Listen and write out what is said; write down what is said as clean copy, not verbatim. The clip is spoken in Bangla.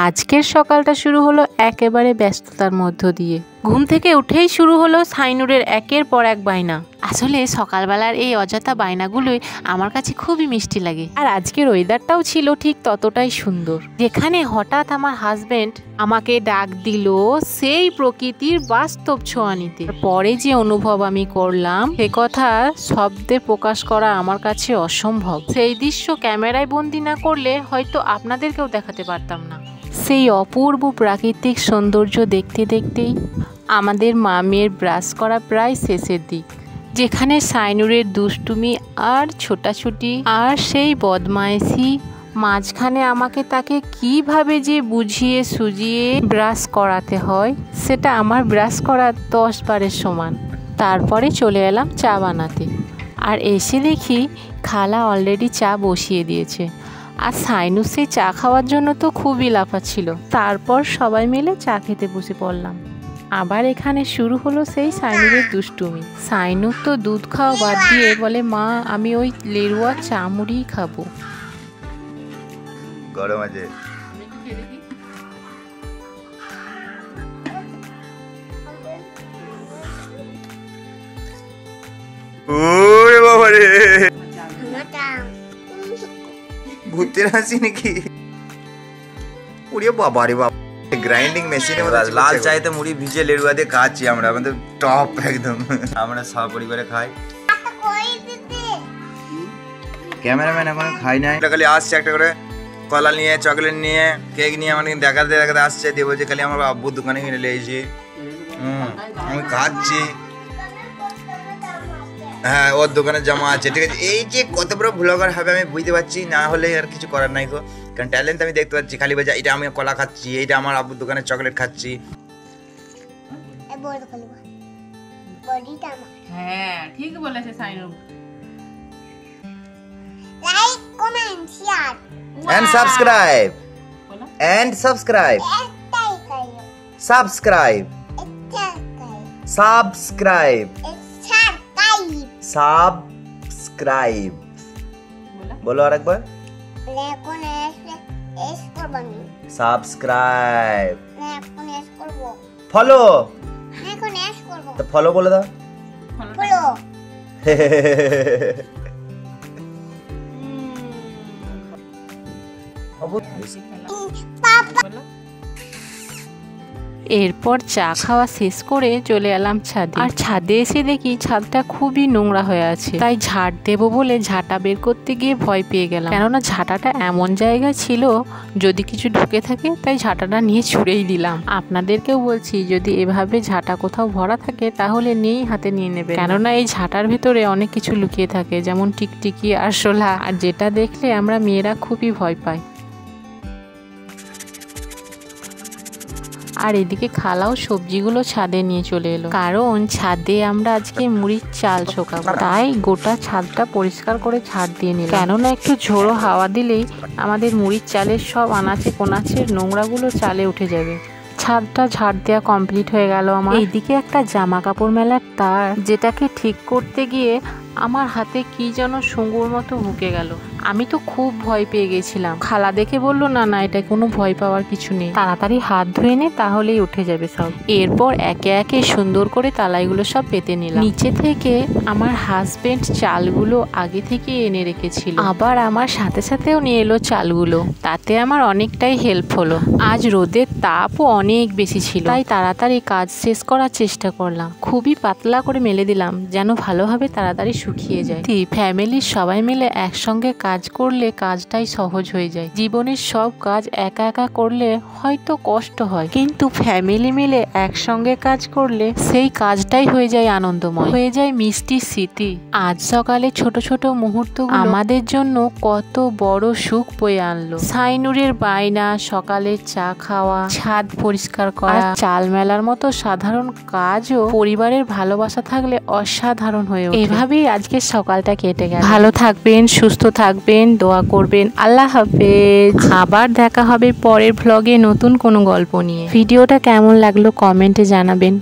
আজকের সকালটা শুরু হলো একেবারে ব্যস্ততার মধ্য দিয়ে। ঘুম থেকে উঠেই শুরু হলো সাইনুরের একের পর এক বায়না। আসলে সকালবেলার এই অযথা বায়নাগুলোই আমার কাছে খুবই মিষ্টি লাগে। আর আজকের ওয়েদারটাও ছিল ঠিক ততটাই সুন্দর, যেখানে হঠাৎ আমার হাজবেন্ড আমাকে ডাক দিল সেই প্রকৃতির বাস্তব ছোঁয়া নিতে। পরে যে অনুভব আমি করলাম সে কথা শব্দে প্রকাশ করা আমার কাছে অসম্ভব। সেই দৃশ্য ক্যামেরায় বন্দি না করলে হয়তো আপনাদেরকেও দেখাতে পারতাম না। সেই অপূর্ব প্রাকৃতিক সৌন্দর্য দেখতে দেখতেই আমাদের মামের ব্রাশ করা প্রায় শেষের দিক, যেখানে সাইনুরের দুষ্টুমি আর ছোটাছুটি আর সেই বদমাইশি মাঝখানে আমাকে তাকে কিভাবে যে বুঝিয়ে সুজিয়ে ব্রাশ করাতে হয় সেটা আমার ব্রাশ করা 10 বারের সমান। তারপরে চলে এলাম চা বানাতে, আর এসে দেখি খালা অলরেডি চা বসিয়ে দিয়েছে। আর সাইনু সেই চা খাওয়ার জন্য তো খুবই লাফাচ্ছিল। তারপর সবাই মিলে চা খেতে বসে পড়লাম। আবার এখানে শুরু হলো সেই সাইনুরের দুষ্টুমি। সাইনুর তো দুধ খাওয়া বাদ দিয়ে বলে, মা আমি ওই লেরুয়া চা মুড়িই খাবো। গরম আছে। ওরে বাবা রে, ভূতের হাসি নাকি? ওরে বাবা রে বাবা, গ্রাইন্ডিং মেশিনে লাল চাইতে মুড়ি ভিজে লেরুয়া দিয়ে খাচ্ছি আমরা, আমাদের টপ একদম। আমরা সপরিবারে খাই। ক্যামেরাম্যান এখন খাই নাই, খালি আসছে একটা করে কলা নিয়ে, চকলেট নিয়ে, কেক নিয়ে আমাকে দেখাতে দেখাতে আসছে। দিয়ে বলছে খালি আমার আব্বুর দোকানে কিনে লেগেছি। আমি খাচ্ছি। হ্যাঁ, ওর দোকানে জমা আছে, ঠিক আছে। এই যে কত বড় ব্লগার হবে আমি বুঝতে পারছি, না হলে আর কিছু করার নাই গো, কারণ ট্যালেন্ট আমি দেখতে পাচ্ছি। খালি বলছে এটা আমি কলা খাচ্ছি, এইটা আমার আব্বুর দোকানে চকলেট খাচ্ছি। হ্যাঁ ঠিক বলেছে Sainu. Like comment share and subscribe and subscribe subscribe subscribe subscribe বলো আরেকবার। সাবস্ক্রাইব ফলো, তো ফলো বলে দাও। এরপর চা খাওয়া শেষ করে চলে এলাম ছাদে। আর ছাদে এসে দেখি ছাদটা খুবই নোংরা হয়ে আছে, তাই ঝাড় দেবো বলে ঝাঁটা বের করতে গিয়ে ভয় পেয়ে গেলাম, কেননা ঝাঁটাটা এমন জায়গায় ছিল যদি কিছু ঢুকে থাকে, তাই ঝাঁটাটা নিয়ে ছুঁড়েই দিলাম। আপনাদেরকেও বলছি, যদি এভাবে ঝাঁটা কোথাও ভরা থাকে তাহলে নিয়েই হাতে নিয়ে নেবে, কেননা এই ঝাঁটার ভেতরে অনেক কিছু লুকিয়ে থাকে, যেমন টিকটিকি, আরশোলা, আর যেটা দেখলে আমরা মেয়েরা খুবই ভয় পাই। আর এদিকে খালাও সবজিগুলো ছাদে নিয়ে চলে এলো, কারণ ছাদে আমরা আজকে মুড়ির চাল শোকাবো, তাই গোটা ছাদটা পরিষ্কার করে ঝাড় দিয়ে নিলাম, কেননা একটু ঝোড়ো হাওয়া দিলেই আমাদের মুড়ির চালের সব আনাচে কোনাচের নোংরাগুলো চালে উঠে যাবে। ছাদটা ঝাড় দেওয়া কমপ্লিট হয়ে গেল আমার। এইদিকে একটা জামা কাপড় মেলার তার, যেটাকে ঠিক করতে গিয়ে আমার হাতে কি যেন শুঙ্গুর মতো ঢুকে গেল। আমি তো খুব ভয় পেয়ে গেছিলাম। খালা দেখে বললো, না না এটা কোনো ভয় পাওয়ার কিছু নেই, তাড়াতাড়ি হাত ধুয়ে নে তাহলেই উঠে যাবে সব। এরপর একে একে সুন্দর করে তালাইগুলো সব পেতে নিলাম। নিচে থেকে আমার হাজবেন্ড চালগুলো আগে থেকে এনে রেখেছিল, আবার আমার সাথে সাথেও নিয়ে এলো চালগুলো, তাতে আমার অনেকটাই হেল্প হলো। আজ রোদের তাপও অনেক বেশি ছিল, তাই তাড়াতাড়ি কাজ শেষ করার চেষ্টা করলাম। খুবই পাতলা করে মেলে দিলাম যেন ভালোভাবে তাড়াতাড়ি শুকিয়ে যায়। ফ্যামিলির সবাই মিলে একসঙ্গে কাজ করলে কাজটাই সহজ হয়ে যায়। জীবনের সব কাজ একা একা করলে হয়তো কষ্ট হয়, কিন্তু ফ্যামিলি মিলে একসঙ্গে কাজ করলে সেই কাজটাই হয়ে যায় আনন্দময়, হয়ে যায় মিষ্টি স্মৃতি। আজ সকালে ছোট ছোট মুহূর্ত আমাদের জন্য কত বড় সুখ বয়ে আনলো। সাইনুরের বায়না, সকালের চা খাওয়া, ছাদ পরিষ্কার করা, চাল মেলার মতো সাধারণ কাজও পরিবারের ভালোবাসা থাকলে অসাধারণ হয়ে ওঠে। এভাবেই আজকের সকালটা কেটে গেল। ভালো থাকবেন, সুস্থ থাকবেন, দোয়া করবেন। আল্লাহ হাফেজ। আবার দেখা হবে পরের ভ্লগে নতুন কোনো গল্প নিয়ে। ভিডিওটা কেমন লাগলো কমেন্টে জানাবেন।